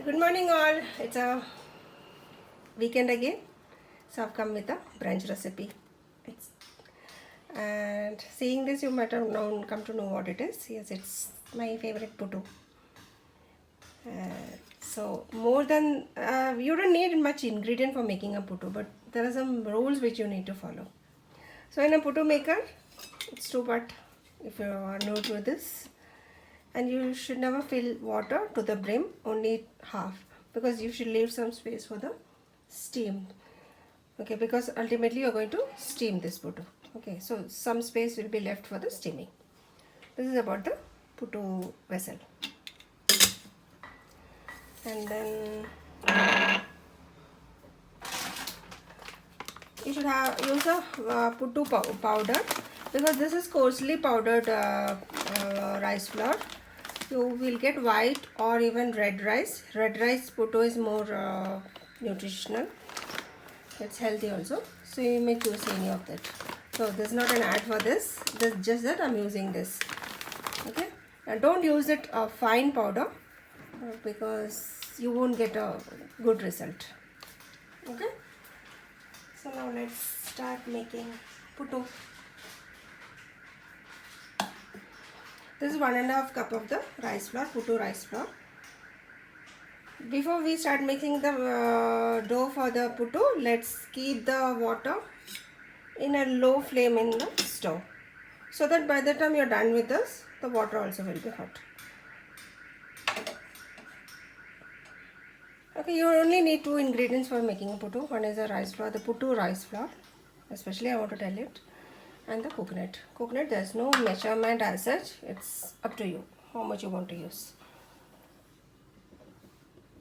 Good morning, all. It's a weekend again, so I've come with a brunch recipe. It's, and seeing this, you might have come to know what it is. Yes, it's my favorite puttu. So more than you don't need much ingredient for making a puttu, but there are some rules which you need to follow. So in a puttu maker, it's two-part. If you are new to this, and you should never fill water to the brim, only half, because you should leave some space for the steam. Okay, because ultimately you are going to steam this puttu. Okay, so some space will be left for the steaming. This is about the puttu vessel. And then you should use a puttu powder, because this is coarsely powdered rice flour. You will get white or even red rice. Red rice puttu is more nutritional. It's healthy also. So you may choose any of that. So this is not an ad for this. This just that I'm using this. Okay. And don't use it fine powder because you won't get a good result. Okay. So now let's start making puttu. This is 1.5 cup of the rice flour, puttu rice flour. Before we start making the dough for the puttu, let's keep the water in a low flame in the stove, so that by the time you're done with this, the water also will be hot. Okay, you only need two ingredients for making a puttu. One is the rice flour, the puttu rice flour, especially I want to tell it, and the coconut. Coconut, there's no measurement as such. It's up to you how much you want to use.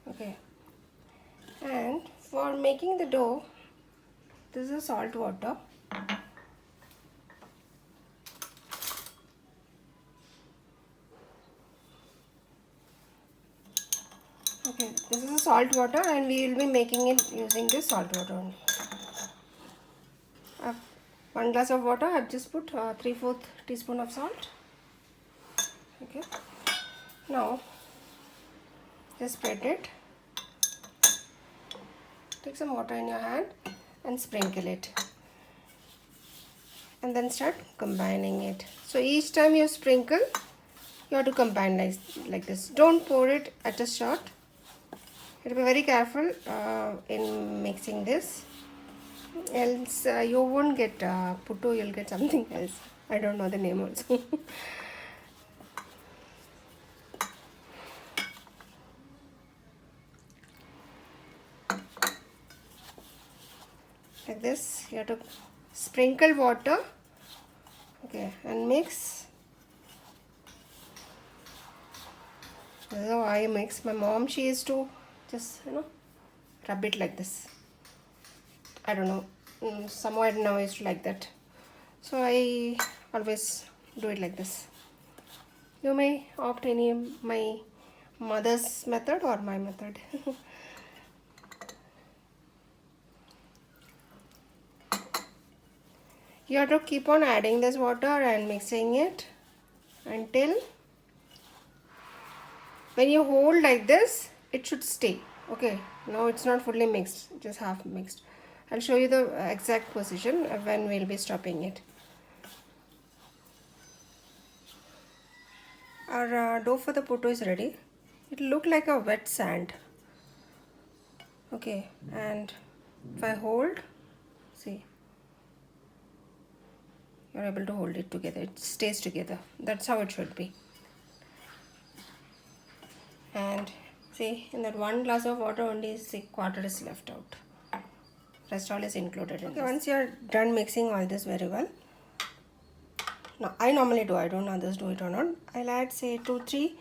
Okay, and for making the dough, this is salt water. Okay, this is a salt water and we will be making it using this salt water only. 1 glass of water, I have just put 3/4 teaspoon of salt. Okay, now just spread it. Take some water in your hand and sprinkle it, and then start combining it. So each time you sprinkle, you have to combine like this. Don't pour it at a shot. You have to be very careful in mixing this, else you won't get puttu, you'll get something else. I don't know the name also. Like this, you have to sprinkle water, okay, and mix. This is how I mix. My mom, she used to just rub it like this. I don't know, somehow I now used to like that, so I always do it like this. You may opt any my mother's method or my method. You have to keep on adding this water and mixing it until when you hold like this, it should stay. Okay, now it's not fully mixed, just half mixed. I'll show you the exact position when we'll be stopping it. Our dough for the puttu is ready. It look like a wet sand. Okay, and if I hold, see, you're able to hold it together. It stays together. That's how it should be. And see, in that 1 glass of water, only 1/4 is left out. Rest all is included in this. Once you're done mixing all this very well, now I normally do, I don't know others do it or not, I'll add say 2-3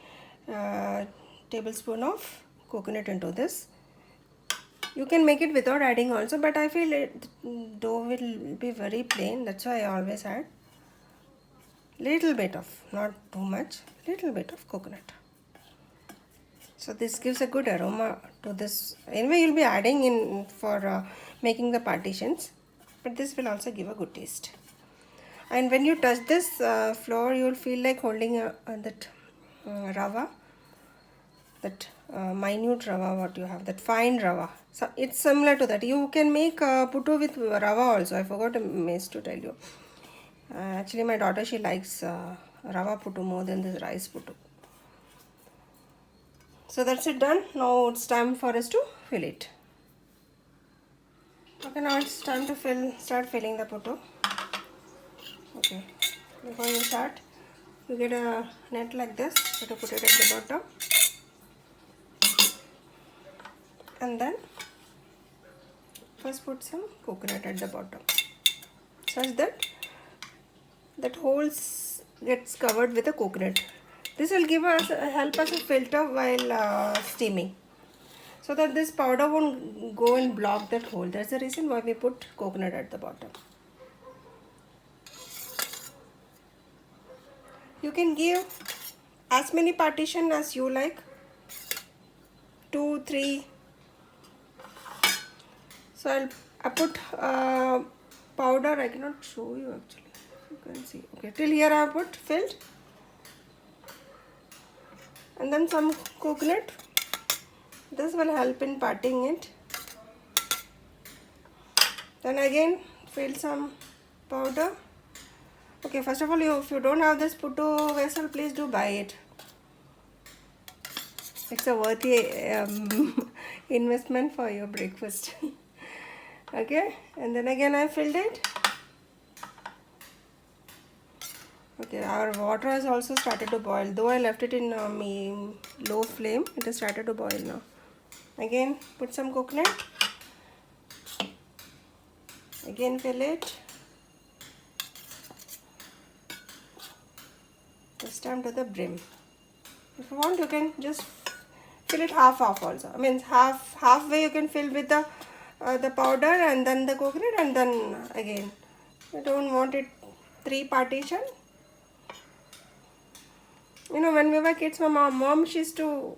tablespoon of coconut into this. You can make it without adding also, but I feel dough will be very plain, that's why I always add little bit of, not too much, little bit of coconut. So this gives a good aroma to this. Anyway, you'll be adding in for making the partitions, but this will also give a good taste. And when you touch this flour, you will feel like holding that rava. that minute rava what you have, that fine rava. So it's similar to that. You can make puttu with rava also. I forgot a miss to tell you. Actually, my daughter, she likes rava puttu more than this rice puttu. So that's it done. Now it's time for us to fill it. Okay, now it's time to start filling the puttu. Okay, before you start, you get a net like this. You have to put it at the bottom, and then first put some coconut at the bottom, such that that holes gets covered with a coconut. This will give us help us to filter while steaming, so that this powder won't go and block that hole. That's the reason why we put coconut at the bottom. You can give as many partition as you like, 2, 3. So I put powder. I cannot show you actually. You can see. Okay, till here I put filled, and then some coconut. This will help in parting it. Then again fill some powder. Okay, first of all, if you don't have this puttu vessel, please do buy it. It's a worthy investment for your breakfast. Okay, and then again I filled it. Okay, our water has also started to boil. Though I left it in low flame, it has started to boil now. Again, put some coconut. Again, fill it. This time to the brim. If you want, you can just fill it half also. I mean, halfway you can fill with the powder and then the coconut, and then again. You don't want it 3 partition. You know, when we were kids, my mom she used to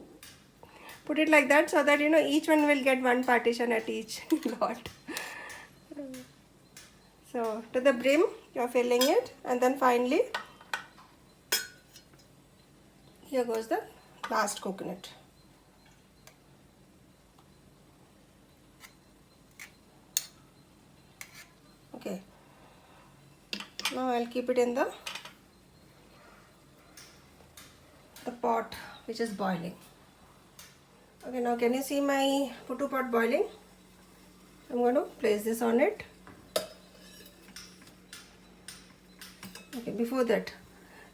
put it like that, so that you know each one will get 1 partition at each lot. So to the brim you are filling it, and then finally here goes the last coconut. Okay, now I'll keep it in the pot which is boiling. Okay, now can you see my puttu pot boiling? I'm going to place this on it. Okay, before that,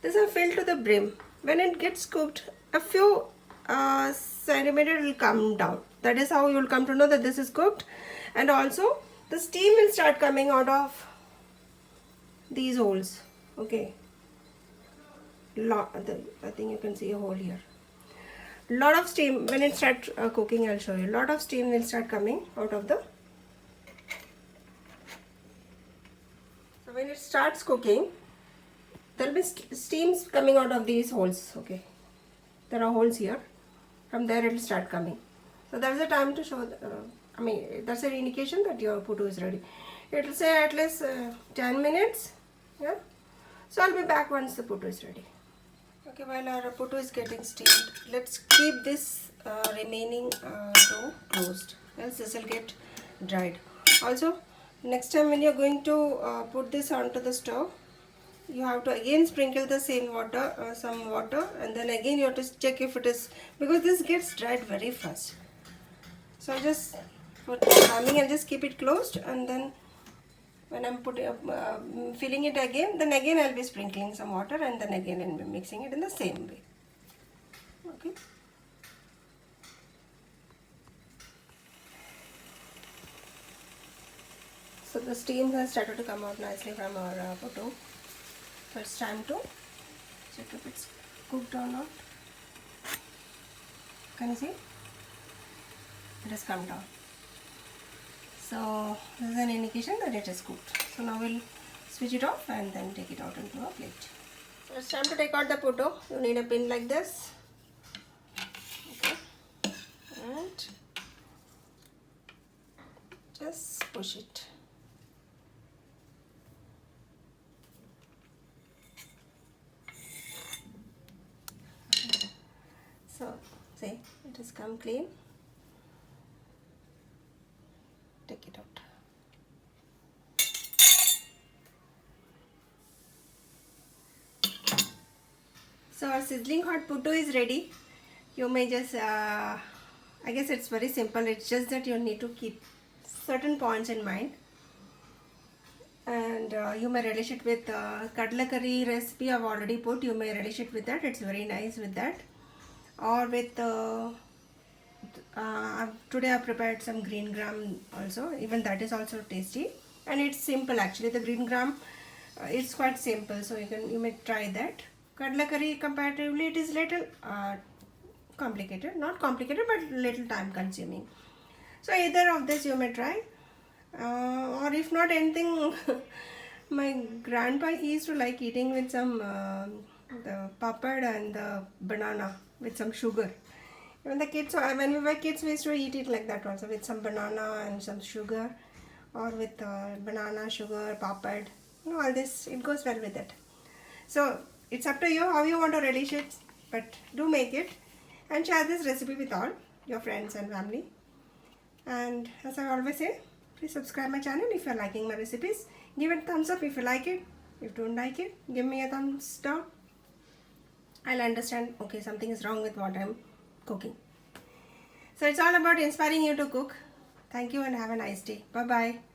this I filled to the brim. When it gets cooked, a few centimeters will come down. That is how you will come to know that this is cooked. And also the steam will start coming out of these holes. Okay, I think you can see a hole here. Lot of steam when it starts cooking. I'll show you. Lot of steam will start coming out of the. So when it starts cooking, there will be steams coming out of these holes. Okay, there are holes here. From there it will start coming. So that's the time to show. I mean, that's an indication that your puttu is ready. It will say at least 10 minutes. Yeah. So I'll be back once the puttu is ready. Okay, while our puttu is getting steamed, let's keep this remaining dough closed, else this will get dried. Also, next time when you're going to put this onto the stove, you have to again sprinkle the same water, some water, and then again you have to check if it is, because this gets dried very fast. So just for timing, I'll just keep it closed, and then when I'm filling it again, then again I'll be sprinkling some water, and then again I'll be mixing it in the same way. Okay. So the steam has started to come out nicely from our puttu. So it's time to check if it's cooked or not. Can you see? It has come down. So this is an indication that it is cooked. So now we'll switch it off and then take it out into a plate. So it's time to take out the puttu. You need a pin like this. Okay. And just push it. So see, come clean. Take it out. So our sizzling hot puttu is ready. You may just, I guess it's very simple. It's just that you need to keep certain points in mind. And you may relish it with kadla curry recipe I've already put. You may relish it with that. It's very nice with that. Or with today I prepared some green gram also. Even that is also tasty. And it's simple actually. The green gram, it's quite simple. So you may try that. Kadla curry comparatively it is little complicated. Not complicated but little time consuming. So either of this you may try. Or if not anything, my grandpa he used to like eating with some the papad and the banana with some sugar. Even the kids, when we were kids, we used to eat it like that also with some banana and some sugar, or with banana, sugar, papad. You know, all this it goes well with it. So it's up to you how you want to relish it, but do make it and share this recipe with all your friends and family. And as I always say, please subscribe my channel if you are liking my recipes. Give it a thumbs up if you like it. If you don't like it, give me a thumbs down. I'll understand, okay, something is wrong with what I'm cooking. So it's all about inspiring you to cook. Thank you and have a nice day. Bye-bye.